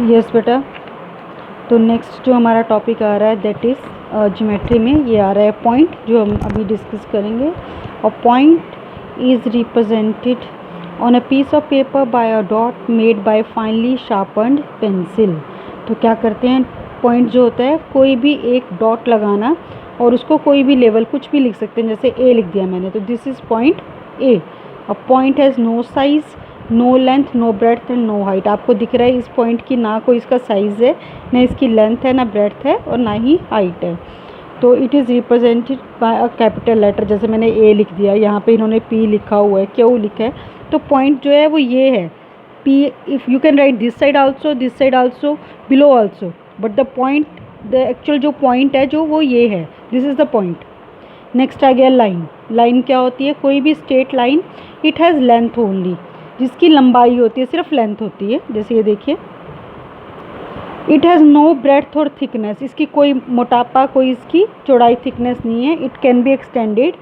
Yes बेटा। तो next जो हमारा टॉपिक आ रहा है दैट इज़ ज्योमेट्री में ये आ रहा है पॉइंट, जो हम अभी डिस्कस करेंगे। और point is represented on a piece of paper by a dot made by finely sharpened pencil. तो क्या करते हैं, पॉइंट जो होता है कोई भी एक डॉट लगाना और उसको कोई भी लेवल कुछ भी लिख सकते हैं, जैसे ए लिख दिया मैंने तो this is point A. A point has no size, no length, no breadth and no height. आपको दिख रहा है इस पॉइंट की ना कोई इसका साइज़ है, ना इसकी लेंथ है, ना ब्रेड्थ है और ना ही हाइट है। तो it is represented by a capital letter, जैसे मैंने ए लिख दिया, यहाँ पे इन्होंने पी लिखा हुआ है, क्यू लिखा है। तो पॉइंट जो है वो ये है P. If you can write this side also, below also, but the point, the actual जो पॉइंट है जो वो ये है, this is the point. Next आ गया लाइन। लाइन क्या होती है, कोई भी straight line, it has length only, जिसकी लंबाई होती है सिर्फ लेंथ होती है। जैसे ये देखिए, इट हैज़ नो ब्रेड्थ और थिकनेस, इसकी कोई मोटापा, कोई इसकी चौड़ाई थिकनेस नहीं है। It can be extended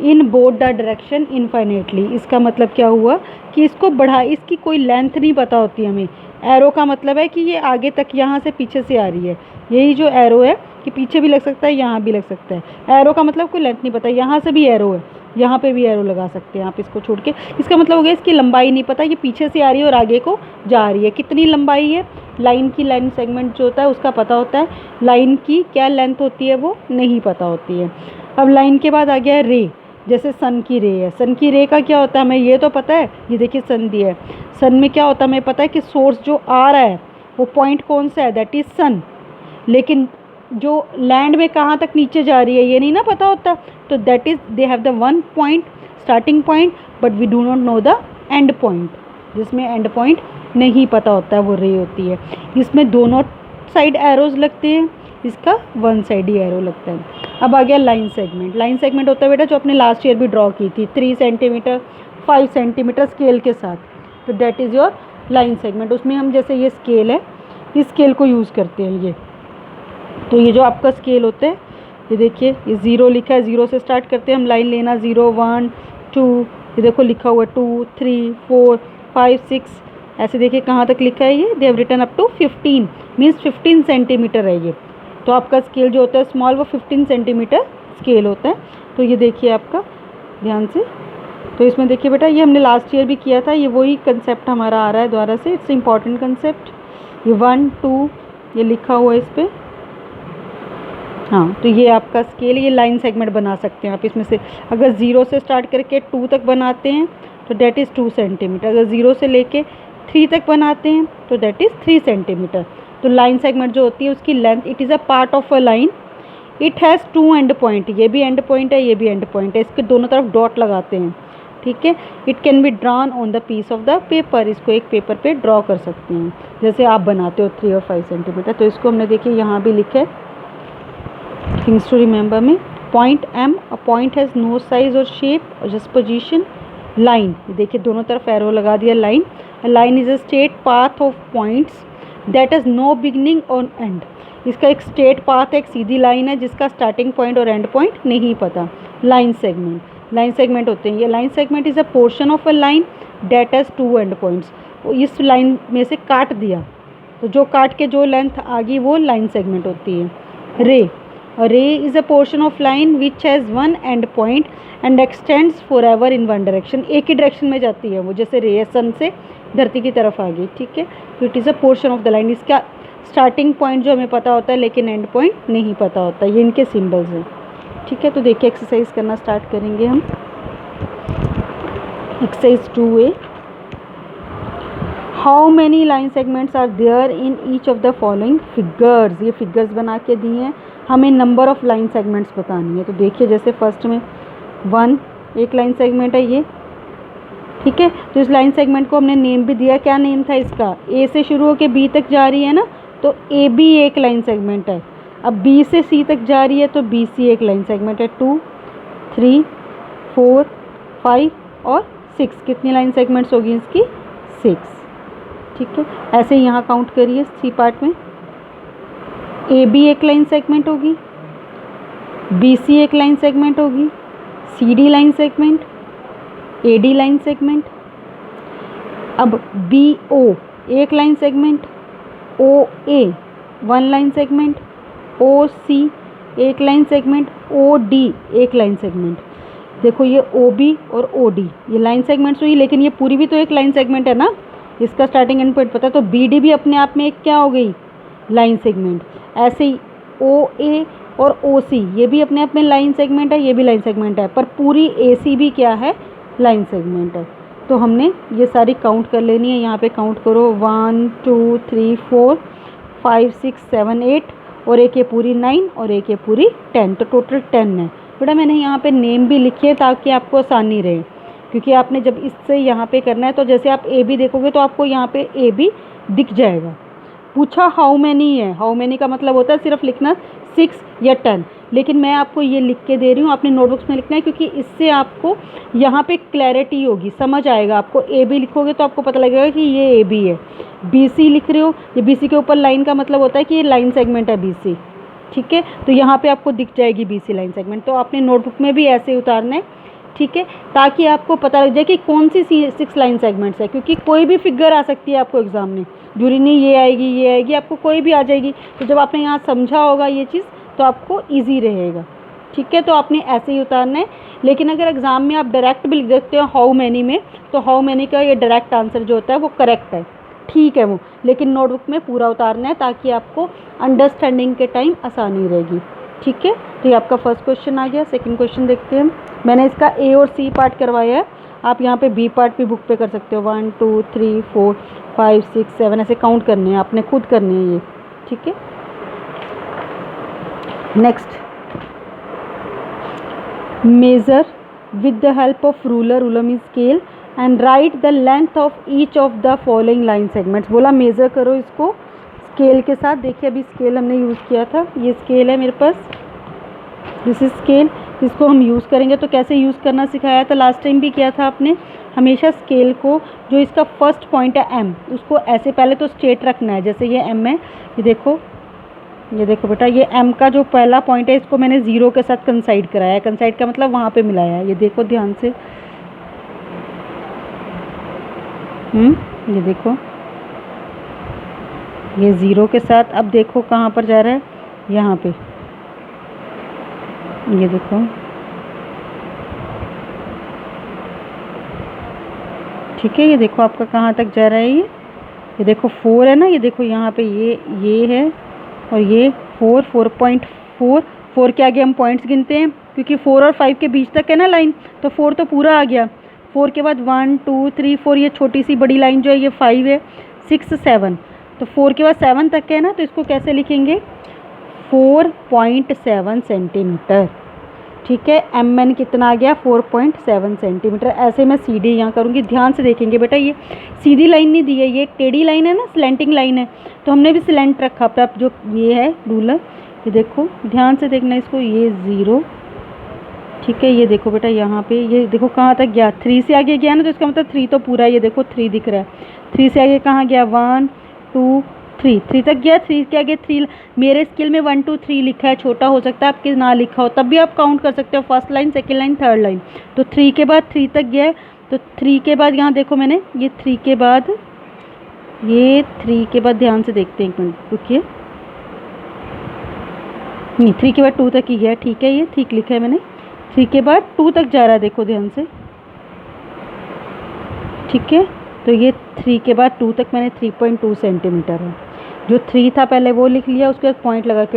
in both the direction infinitely. इसका मतलब क्या हुआ कि इसको बढ़ा, इसकी कोई लेंथ नहीं पता होती हमें। एरो का मतलब है कि ये आगे तक, यहाँ से पीछे से आ रही है, यही जो एरो है कि पीछे भी लग सकता है, यहाँ भी लग सकता है। एरो का मतलब कोई लेंथ नहीं पता, यहाँ से भी एरो है, यहाँ पे भी एरो लगा सकते हैं आप इसको छोड़ के। इसका मतलब हो गया इसकी लंबाई नहीं पता, ये पीछे से आ रही है और आगे को जा रही है। कितनी लंबाई है लाइन की, लाइन सेगमेंट जो होता है उसका पता होता है, लाइन की क्या लेंथ होती है वो नहीं पता होती है। अब लाइन के बाद आ गया रे, जैसे सन की रे है। सन की रे का क्या होता है हमें ये तो पता है, ये देखिए सन दिया है। सन में क्या होता है हमें पता है कि सोर्स जो आ रहा है वो पॉइंट कौन सा है, दैट इज़ सन। लेकिन जो लैंड में कहाँ तक नीचे जा रही है ये नहीं ना पता होता। तो that is they have the one point starting point, but we do not know the end point, जिसमें एंड पॉइंट नहीं पता होता है, वो रे होती है। इसमें दोनों साइड एरोज लगते हैं, इसका वन साइड ही एरो लगता है। अब आ गया लाइन सेगमेंट। लाइन सेगमेंट होता है बेटा जो अपने लास्ट ईयर भी ड्रॉ की थी, 3 सेंटीमीटर 5 सेंटीमीटर स्केल के साथ। तो that is your line segment. उसमें हम जैसे ये स्केल है, इस स्केल को यूज़ करते हैं ये। तो ये जो आपका स्केल होता है, ये देखिए ये 0 लिखा है, 0 से स्टार्ट करते हैं हम लाइन लेना, 0 1 2, ये देखो लिखा हुआ है 2 3 4 5 6, ऐसे देखिए कहाँ तक लिखा है ये, they have written up to 15, means 15 centimetre है ये। तो आपका स्केल जो होता है स्मॉल, वो 15 सेंटीमीटर स्केल होता है। तो ये देखिए आपका ध्यान से, तो इसमें देखिए बेटा ये हमने लास्ट ईयर भी किया था, ये वही कंसेप्ट हमारा आ रहा है दोबारा से, इट्स इम्पॉर्टेंट कंसेप्ट। ये 1 2 ये लिखा हुआ है इस पर, हाँ। तो ये आपका स्केल, ये लाइन सेगमेंट बना सकते हैं आप इसमें से। अगर 0 से स्टार्ट करके 2 तक बनाते हैं तो डैट इज़ 2 सेंटीमीटर। अगर 0 से लेके 3 तक बनाते हैं तो डैट इज़ 3 सेंटीमीटर। तो लाइन सेगमेंट जो होती है उसकी length, it is a part of a line, it has 2 and point. ये भी एंड पॉइंट है, ये भी एंड पॉइंट है, इसके दोनों तरफ डॉट लगाते हैं, ठीक है। It can be drawn on the piece of the paper, इसको एक पेपर पे ड्रॉ कर सकते हैं जैसे आप बनाते हो 3 और 5 सेंटीमीटर। तो इसको हमने देखिए यहाँ भी लिखा है, थिंग्स टू रिमेंबर में। Point M, a point has no size और शेप और जस्ट पोजीशन। लाइन, देखिए दोनों तरफ एरो लगा दिया। Line, a line is a straight path of points that has no beginning और एंड। इसका एक स्ट्रेट पाथ है, एक सीधी लाइन है जिसका स्टार्टिंग पॉइंट और एंड पॉइंट नहीं पता। लाइन सेगमेंट, लाइन सेगमेंट होते हैं ये। Line segment is a portion of a line that has 2 and points. इस लाइन में से काट दिया तो जो काट के जो लेंथ आ गई वो लाइन सेगमेंट होती है। रे, a ray is a portion of line which has one end point and extends forever in one direction। एक ही डायरेक्शन में जाती है वो, जैसे रे सन से धरती की तरफ आ गई, ठीक है। तो it is a portion of the line, इसका स्टार्टिंग पॉइंट जो हमें पता होता है लेकिन एंड पॉइंट नहीं पता होता, ये इनके सिंबल्स हैं, ठीक है। तो देखिए एक्सरसाइज करना स्टार्ट करेंगे हम। Exercise 2A, how many line segments are there in each of the following figures. ये फिगर्स बना के दिए हैं, हमें नंबर ऑफ़ लाइन सेगमेंट्स बतानी है। तो देखिए जैसे फर्स्ट में 1 एक लाइन सेगमेंट है ये, ठीक है। तो इस लाइन सेगमेंट को हमने नेम भी दिया, क्या नेम था इसका, ए से शुरू होकर बी तक जा रही है ना, तो ए बी एक लाइन सेगमेंट है। अब बी से सी तक जा रही है तो बी सी एक लाइन सेगमेंट है। 2 3 4 5 और 6, कितनी लाइन सेगमेंट्स होगी इसकी, 6, ठीक है। ऐसे ही यहाँ काउंट करिए सी पार्ट में, ए बी एक लाइन सेगमेंट होगी, बी सी एक लाइन सेगमेंट होगी, C D line segment, A D line segment. अब बी ओ एक line segment, O A 1 line segment, O C 1 line segment, O D 1 line segment. देखो ये O B और O D ये line segments हुई, लेकिन ये पूरी भी तो एक लाइन सेगमेंट है ना, इसका स्टार्टिंग एंड पॉइंट पता है, तो बी डी भी अपने आप में एक क्या हो गई, लाइन सेगमेंट। ऐसे ही ओ ए और ओ सी ये भी अपने आप में लाइन सेगमेंट है, ये भी लाइन सेगमेंट है, पर पूरी ए सी भी क्या है, लाइन सेगमेंट है। तो हमने ये सारी काउंट कर लेनी है, यहाँ पे काउंट करो 1 2 3 4 5 6 7 8 और एक ये पूरी 9 और एक ये पूरी 10, तो टोटल 10 है। बेटा मैंने यहाँ पे नेम भी लिखे ताकि आपको आसानी रहे, क्योंकि आपने जब इससे यहाँ पे करना है तो जैसे आप ए बी देखोगे तो आपको यहाँ पे ए बी दिख जाएगा। पूछा हाउ मैनी है, हाउ मैनी का मतलब होता है सिर्फ लिखना 6 या 10, लेकिन मैं आपको ये लिख के दे रही हूँ, आपने नोटबुक्स में लिखना है, क्योंकि इससे आपको यहाँ पे क्लैरिटी होगी, समझ आएगा आपको। ए बी लिखोगे तो आपको पता लगेगा कि ये ए बी है। बी सी लिख रहे हो, ये बी सी के ऊपर लाइन का मतलब होता है कि ये लाइन सेगमेंट है बी सी, ठीक है, तो यहाँ पे आपको दिख जाएगी बी सी लाइन सेगमेंट। तो आपने नोटबुक में भी ऐसे उतारना है, ठीक है, ताकि आपको पता लग जाए कि कौन सी 6 लाइन सेगमेंट्स है, क्योंकि कोई भी फिगर आ सकती है आपको एग्जाम में, जरूरी नहीं ये आएगी, आपको कोई भी आ जाएगी। तो जब आपने यहाँ समझा होगा ये चीज़ तो आपको ईजी रहेगा, ठीक है। तो आपने ऐसे ही उतारना है, लेकिन अगर एग्ज़ाम में आप डायरेक्ट भी लिख देते हो हाउ मैनी में, तो हाउ मैनी का ये डायरेक्ट आंसर जो होता है वो करेक्ट है, ठीक है वो, लेकिन नोटबुक में पूरा उतारना है ताकि आपको अंडरस्टैंडिंग के टाइम आसानी रहेगी, ठीक है। तो ये आपका फर्स्ट क्वेश्चन आ गया। सेकंड क्वेश्चन देखते हैं। मैंने इसका ए और सी पार्ट करवाया है, आप यहाँ पे बी पार्ट भी बुक पे कर सकते हो। 1 2 3 4 5 6 7 ऐसे काउंट करने हैं, आपने खुद करने हैं ये, ठीक है। Next, measure with the help of ruler, ruler mean scale, and write the length of each of the following line segments. बोला मेज़र करो इसको स्केल के साथ। देखिए अभी स्केल हमने यूज़ किया था, ये स्केल है मेरे पास, दिस इज स्केल, इसको हम यूज़ करेंगे। तो कैसे यूज़ करना सिखाया था लास्ट टाइम भी किया था आपने। हमेशा स्केल को, जो इसका फर्स्ट पॉइंट है एम, उसको ऐसे पहले तो स्ट्रेट रखना है, जैसे ये एम है, ये देखो बेटा, ये एम का जो पहला पॉइंट है इसको मैंने 0 के साथ कंसाइड कराया है। कंसाइड का मतलब वहाँ पे मिलाया है, ये देखो ध्यान से, ये देखो, ये 0 के साथ। अब देखो कहाँ पर जा रहा है, यहाँ पे, ये देखो, ठीक है। ये देखो आपका कहाँ तक जा रहा है, ये देखो 4 है ना, ये देखो यहाँ पे ये है, और ये 4.4, 4 के आगे हम पॉइंट्स गिनते हैं, क्योंकि 4 और 5 के बीच तक है ना लाइन, तो 4 तो पूरा आ गया। 4 के बाद 1 2 3 4, ये छोटी सी बड़ी लाइन जो है ये 5 है, 6 7, तो 4 के बाद 7 तक है ना, तो इसको कैसे लिखेंगे, 4.7 सेंटीमीटर, ठीक है। एम एन कितना आ गया, 4.7 सेंटीमीटर। ऐसे मैं सीधी यहाँ करूँगी, ध्यान से देखेंगे बेटा, ये सीधी लाइन नहीं दी है, ये टेढ़ी लाइन है ना, स्लैंटिंग लाइन है, तो हमने भी स्लैंट रखा पर जो ये है रूलर, ये देखो ध्यान से देखना इसको, ये 0, ठीक है। ये देखो बेटा यहाँ पे, ये देखो कहाँ तक गया, 3 से आगे गया ना, तो इसका मतलब 3 तो पूरा है, ये देखो 3 दिख रहा है। 3 से आगे कहाँ गया, 1 2 3 तक गया। 3 के आगे 3, मेरे स्केल में 1 2 3 लिखा है, छोटा हो सकता है आपके ना लिखा हो, तब भी आप काउंट कर सकते हो, first line, second line, third line. तो 3 के बाद 3 तक गया है, तो 3 के बाद यहाँ देखो मैंने, ये 3 के बाद, ये 3 के बाद ध्यान से देखते हैं, एक मिनट रुकिए, नहीं 3 के बाद 2 तक ही गया, ठीक है, ये ठीक लिखा है मैंने। 3 के बाद 2 तक जा रहा है, देखो ध्यान से, ठीक है। तो ये 3 के बाद 2 तक मैंने 3.2 सेंटीमीटर है, जो 3 था पहले वो लिख लिया, उसके बाद पॉइंट लगा के